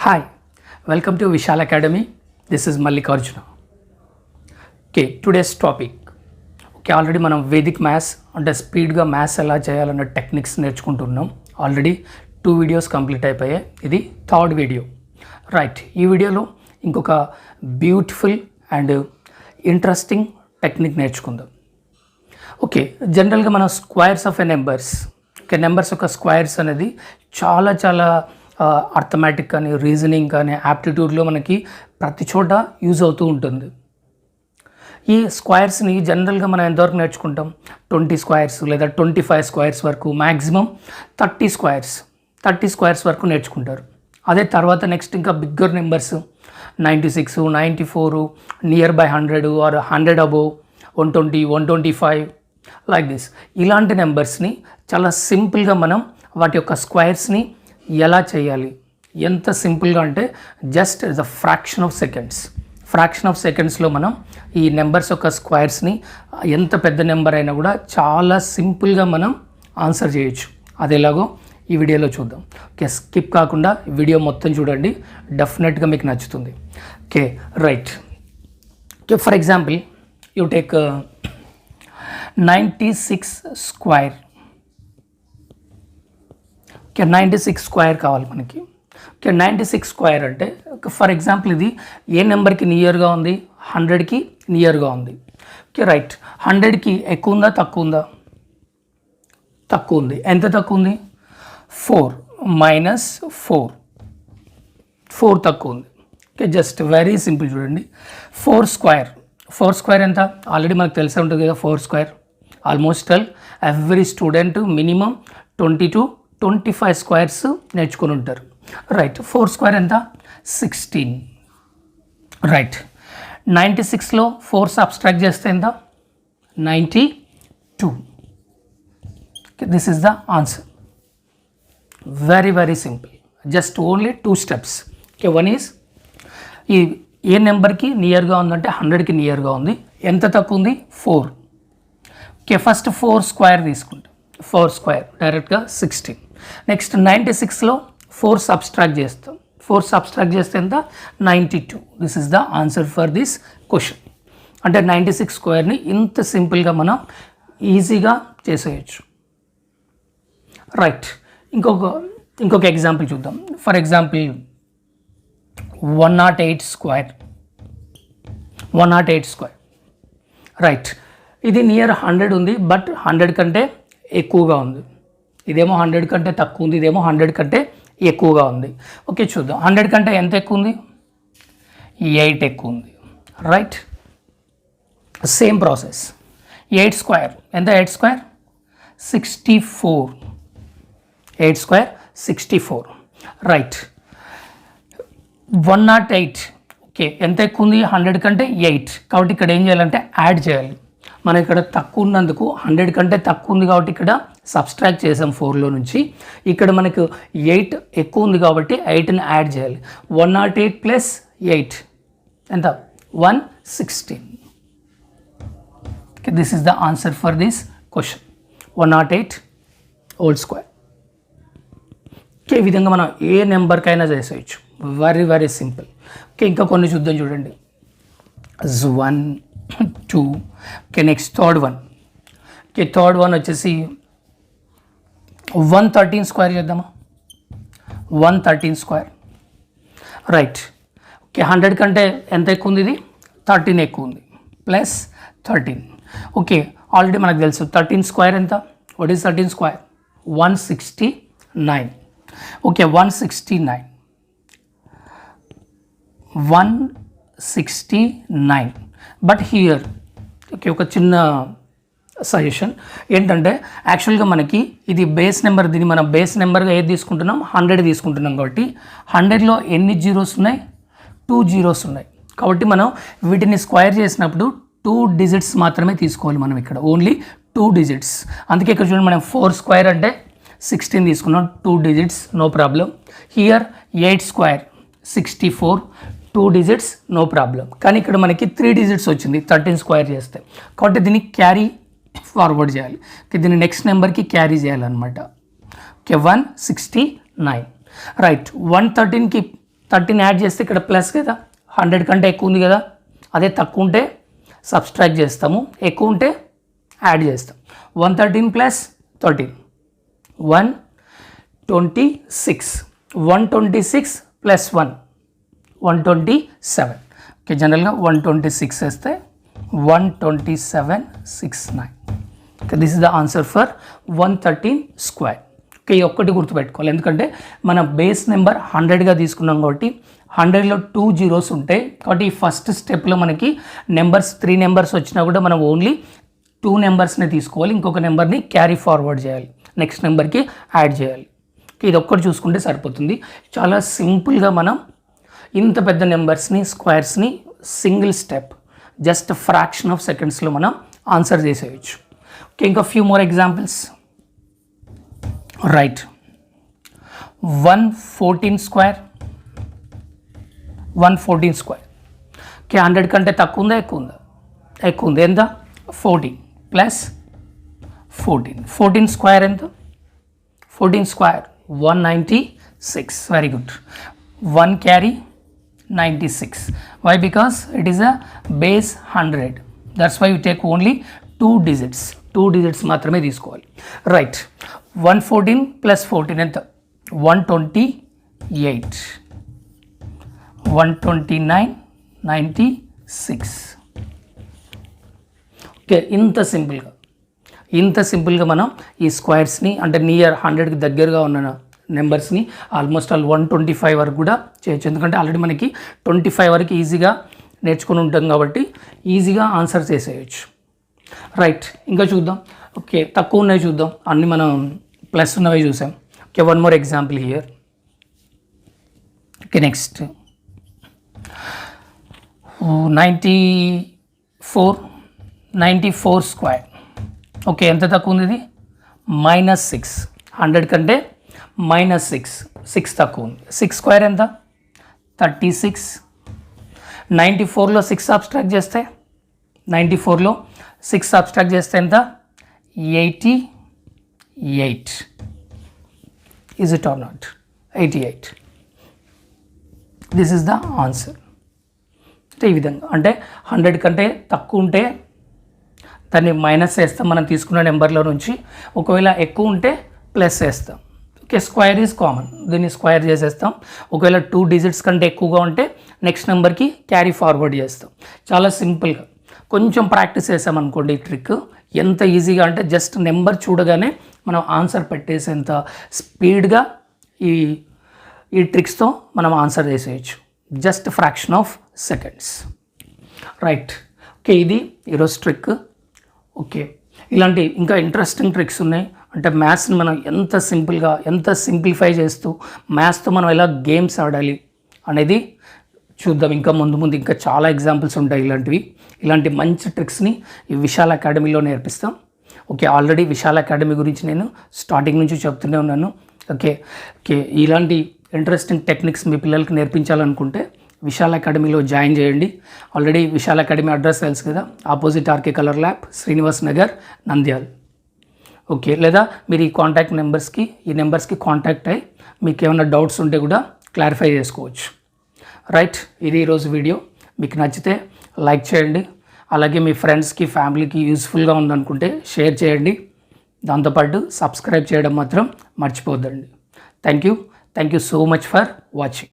Hi, welcome to Vishal Academy. This is Mallikarjuna. Okay, today's topic. Okay, already మనం Vedic maths అంటే స్పీడ్గా maths ఎలా చేయాలన్న techniques నేర్చుకుంటున్నాం. ఆల్రెడీ 2 వీడియోస్ కంప్లీట్ అయిపోయాయి. ఇది 3rd వీడియో. రైట్, ఈ వీడియోలో ఇంకొక బ్యూటిఫుల్ అండ్ ఇంట్రెస్టింగ్ టెక్నిక్ నేర్చుకుందాం. ఓకే, జనరల్గా మనం squares of a numbers, okay, numbers యొక్క స్క్వేర్స్ అనేది చాలా అర్థమెటిక్ కానీ రీజనింగ్ కానీ యాప్టిట్యూడ్లో మనకి ప్రతి చోట యూజ్ అవుతూ ఉంటుంది. ఈ స్క్వేర్స్ని జనరల్గా మనం ఎంతవరకు నేర్చుకుంటాం? 20 స్క్వేర్స్ లేదా 25 స్క్వేర్స్ వరకు, మ్యాక్సిమం 30 స్క్వేర్స్ వరకు నేర్చుకుంటారు. అదే తర్వాత నెక్స్ట్ ఇంకా bigger numbers 96, 94, near by 100 or 100 above, 120, 125 like this. ఇలాంటి నెంబర్స్ని చాలా సింపుల్గా మనం వాటి యొక్క స్క్వేర్స్ని ఎలా చేయాలి, ఎంత సింపుల్గా అంటే జస్ట్ ద ఫ్రాక్షన్ ఆఫ్ సెకండ్స్లో మనం ఈ నెంబర్స్ యొక్క స్క్వేర్స్ని ఎంత పెద్ద నెంబర్ అయినా కూడా చాలా సింపుల్గా మనం ఆన్సర్ చేయొచ్చు. అది ఎలాగో ఈ వీడియోలో చూద్దాం. ఓకే, స్కిప్ కాకుండా వీడియో మొత్తం చూడండి, డెఫినెట్గా మీకు నచ్చుతుంది. Okay, right. Okay, for example you take 96 square. Okay, 96 square కావాలి మనకి. ఓకే, 96 స్క్వేర్ అంటే ఫర్ ఎగ్జాంపుల్ ఇది ఏ నెంబర్కి నియర్గా ఉంది? 100కి నియర్గా ఉంది. Okay, right. 100కి ఎక్కువ ఉందా తక్కువ ఉందా? తక్కువ ఉంది. ఎంత తక్కువ ఉంది? 4 - 4 తక్కువ ఉంది. ఓకే, జస్ట్ వెరీ సింపుల్ చూడండి. 4 స్క్వేర్ ఎంత? ఆల్రెడీ మనకు తెలిసే ఉంటుంది కదా. 4 square almost every student minimum 20 to 25 squares నేర్చుకుని ఉంటారు. రైట్, 4 స్క్వేర్ ఎంత? 16. రైట్, 96లో 4 సబ్స్ట్రాక్ట్ చేస్తే ఎంత? 92. This is the answer. Very simple, just only 2 steps. Okay, one is ఈ ఏ నెంబర్కి నియర్గా ఉందంటే 100కి నియర్గా ఉంది. ఎంత తక్కువ ఉంది? 4. ఓకే, ఫస్ట్ 4 స్క్వేర్ తీసుకుంటాం. 4 స్క్వేర్ డైరెక్ట్గా 16. నెక్స్ట్ 96లో 4 సబ్స్ట్రాక్ట్ చేస్తాం. 4 సబ్స్ట్రాక్ట్ చేస్తే ఎంత? 92. This is the answer for this question. అంటే 96 స్క్వేర్ని ఇంత సింపుల్గా మనం ఈజీగా చేసేయచ్చు. రైట్, ఇంకొక ఎగ్జాంపుల్ చూద్దాం. For example 108 square. రైట్, ఇది నియర్ 100 ఉంది, బట్ 100 కంటే ఎక్కువగా ఉంది. ఇదేమో 100 కంటే తక్కువ ఉంది, ఇదేమో 100 కంటే ఎక్కువగా ఉంది. ఓకే, చూద్దాం. 100 కంటే ఎంత ఎక్కువ ఉంది? 8 ఎక్కువ ఉంది. Right, same process. 8 స్క్వేర్ ఎంత? 8 స్క్వేర్ 64. 8 స్క్వేర్ 64. రైట్, 108. ఓకే, ఎంత ఎక్కువ ఉంది? 100 కంటే 8. కాబట్టి ఇక్కడ ఏం చేయాలంటే యాడ్ చేయాలి. మనం ఇక్కడ తక్కువ ఉన్నందుకు 100 కంటే తక్కువ ఉంది కాబట్టి ఇక్కడ సబ్స్ట్రాక్ట్ చేసాం 4లో నుంచి. ఇక్కడ మనకు 8 ఎక్కువ ఉంది కాబట్టి 8ని యాడ్ చేయాలి. 108 ప్లస్ 8 ఎంత? 116. This is the answer for this question. 108 whole square. Okay, ఈ విధంగా మనం ఏ నెంబర్కైనా చేసేయచ్చు. Very simple. ఓకే, ఇంకా కొన్ని చూద్దాం చూడండి. 1, 2. Okay, next third one. Okay, third one వచ్చేసి 113 స్క్వేర్ చేద్దామా? 113 స్క్వేర్. రైట్, ఓకే, 100 కంటే ఎంత ఎక్కువ ఉంది? ఇది 13 ఎక్కువ ఉంది. ప్లస్ 13. ఓకే, ఆల్రెడీ మనకు తెలుసు 13 స్క్వేర్ ఎంత? What is 13 square? 169. Okay, 169. But here okay, ఒక చిన్న సజెషన్ ఏంటంటే యాక్చువల్గా మనకి ఇది బేస్ నెంబర్. దీన్ని మనం బేస్ నెంబర్గా ఏది తీసుకుంటున్నాం? 100 తీసుకుంటున్నాం. కాబట్టి 100లో ఎన్ని జీరోస్ ఉన్నాయి? 2 జీరోస్ ఉన్నాయి. కాబట్టి మనం వీటిని స్క్వేర్ చేసినప్పుడు 2 డిజిట్స్ మాత్రమే తీసుకోవాలి. మనం ఇక్కడ ఓన్లీ 2 డిజిట్స్. అందుకే ఇక్కడ చూడండి, మనం 4 స్క్వేర్ అంటే 16 తీసుకున్నాం, 2 digits, no problem. Here 8 square 64, 2 digits, no problem. కానీ ఇక్కడ మనకి 3 డిజిట్స్ వచ్చింది 13 స్క్వేర్ చేస్తే. కాబట్టి దీన్ని క్యారీ ఫార్వర్డ్ చేయాలి. దీన్ని నెక్స్ట్ నెంబర్కి క్యారీ చేయాలన్నమాట. ఓకే, 169. రైట్, 113కి 13 యాడ్ చేస్తే ఇక్కడ ప్లస్ కదా, 100 కంటే ఎక్కువ ఉంది కదా. అదే తక్కువ ఉంటే సబ్స్ట్రాక్ట్ చేస్తాము, ఎక్కువ ఉంటే యాడ్ చేస్తాం. 113 ప్లస్ 13 126. 126 ప్లస్ 1 127. ఓకే, జనరల్గా 126 వేస్తే 12769. Okay, this is the answer for 113 square. Okay, ఈ ఒక్కటి గుర్తుపెట్టుకోవాలి, ఎందుకంటే మన బేస్ నెంబర్ 100గా తీసుకున్నాం కాబట్టి 100లో 2 జీరోస్ ఉంటాయి కాబట్టి ఈ ఫస్ట్ స్టెప్లో మనకి నెంబర్స్ 3 నెంబర్స్ వచ్చినా కూడా మనం ఓన్లీ 2 నెంబర్స్ని తీసుకోవాలి, ఇంకొక నెంబర్ని క్యారీ ఫార్వర్డ్ చేయాలి, నెక్స్ట్ నెంబర్కి యాడ్ చేయాలి. ఇది ఒక్కటి చూసుకుంటే సరిపోతుంది. చాలా సింపుల్గా మనం ఇంత పెద్ద నెంబర్స్ని, స్క్వేర్స్ని single step, just fraction of సెకండ్స్లో మనం ఆన్సర్ చేసేయచ్చు. ఓకే, ఇంకా few more examples. Right, 114 square. 114 square. Okay, 100 కంటే తక్కువ ఉందా, ఎక్కువ ఉందా? ఎక్కువ ఉంది. ఎంత? 14 ప్లస్ 14. 14 స్క్వేర్ ఎంత? 14 square 196. Very good. 1 carry 96. Why? Because it is a base 100. That's why you take only 2 digits. 2 digits మాత్రమే తీసుకోవాలి. రైట్, 114 ప్లస్ 14 ఎంత? 128. 129 96. ఓకే, ఇంత సింపుల్గా మనం ఈ స్క్వేర్స్ని, అంటే నియర్ 100కి దగ్గరగా ఉన్న నెంబర్స్ని ఆల్మోస్ట్ ఆల్ 125 వరకు కూడా చేయొచ్చు. ఎందుకంటే ఆల్రెడీ మనకి 25 వరకు ఈజీగా నేర్చుకుని ఉంటాం కాబట్టి ఈజీగా ఆన్సర్ చేసేయచ్చు. రైట్, ఇంకా చూద్దాం. ఓకే, తక్కువ ఉన్నవి చూద్దాం, అన్నీ మనం ప్లస్ ఉన్నవి చూసాం. Okay, one more example here. Okay, next 94 square. Okay, ఎంత తక్కువ ఉంది ఇది? -6. 100 కంటే -6 తక్కువ ఉంది. 6 స్క్వేర్ ఎంత? 36. 94లో 6 సబ్స్ట్రాక్ట్ చేస్తే 94లో 6 సబ్స్ట్రాక్ట్ చేస్తే ఎంత? 88. Is it or not? 88. This is the answer. అంటే ఈ విధంగా, అంటే 100 కంటే తక్కువ ఉంటే దాన్ని మైనస్ వేస్తాం మనం తీసుకున్న నెంబర్లో నుంచి, ఒకవేళ ఎక్కువ ఉంటే ప్లస్ వేస్తాం. ఓకే, స్క్వేర్ ఈజ్ కామన్, దీన్ని స్క్వేర్ చేసేస్తాం. ఒకవేళ 2 డిజిట్స్ కంటే ఎక్కువగా ఉంటే నెక్స్ట్ నెంబర్కి క్యారీ ఫార్వర్డ్ చేస్తాం. చాలా సింపుల్గా కొంచెం ప్రాక్టీస్ చేసామనుకోండి ఈ ట్రిక్ ఎంత ఈజీగా, అంటే జస్ట్ నెంబర్ చూడగానే మనం ఆన్సర్ పెట్టేసేంత స్పీడ్గా ఈ ట్రిక్స్తో మనం ఆన్సర్ చేసేయచ్చు, just fraction of seconds. Right, okay, ఇది ఈరోజు ట్రిక్. ఓకే, ఇలాంటి ఇంకా ఇంట్రెస్టింగ్ ట్రిక్స్ ఉన్నాయి. అంటే మ్యాథ్స్ని మనం ఎంత సింపుల్గా, ఎంత సింప్లిఫై చేస్తూ మ్యాథ్స్తో మనం ఎలా గేమ్స్ ఆడాలి అనేది చూద్దాం. ఇంకా ముందు ఇంకా చాలా ఎగ్జాంపుల్స్ ఉంటాయి ఇలాంటి మంచి ట్రిక్స్ని ఈ విశాల్ అకాడమీలో నేర్పిస్తాం. ఓకే, ఆల్రెడీ విశాల్ అకాడమీ గురించి నేను స్టార్టింగ్ నుంచి చెప్తూనే ఉన్నాను. ఓకే, ఇలాంటి ఇంట్రెస్టింగ్ టెక్నిక్స్ మీ పిల్లలకి నేర్పించాలనుకుంటే విశాల్ అకాడమీలో జాయిన్ చేయండి. ఆల్రెడీ విశాల్ అకాడమీ అడ్రస్ తెలుసు కదా, opposite RK colour lab, Srinivas Nagar, Nandyal. Okay, లేదా మీరు ఈ నెంబర్స్కి కాంటాక్ట్ అయ్యి మీకు ఏమైనా డౌట్స్ ఉంటే కూడా క్లారిఫై చేసుకోవచ్చు. రైట్, ఇది ఈరోజు వీడియో. మీకు నచ్చితే లైక్ చేయండి, అలాగే మీ ఫ్రెండ్స్కి, ఫ్యామిలీకి యూస్ఫుల్గా ఉందనుకుంటే షేర్ చేయండి. దాంతోపాటు సబ్స్క్రైబ్ చేయడం మాత్రం మర్చిపోద్దండి. Thank you so much for watching.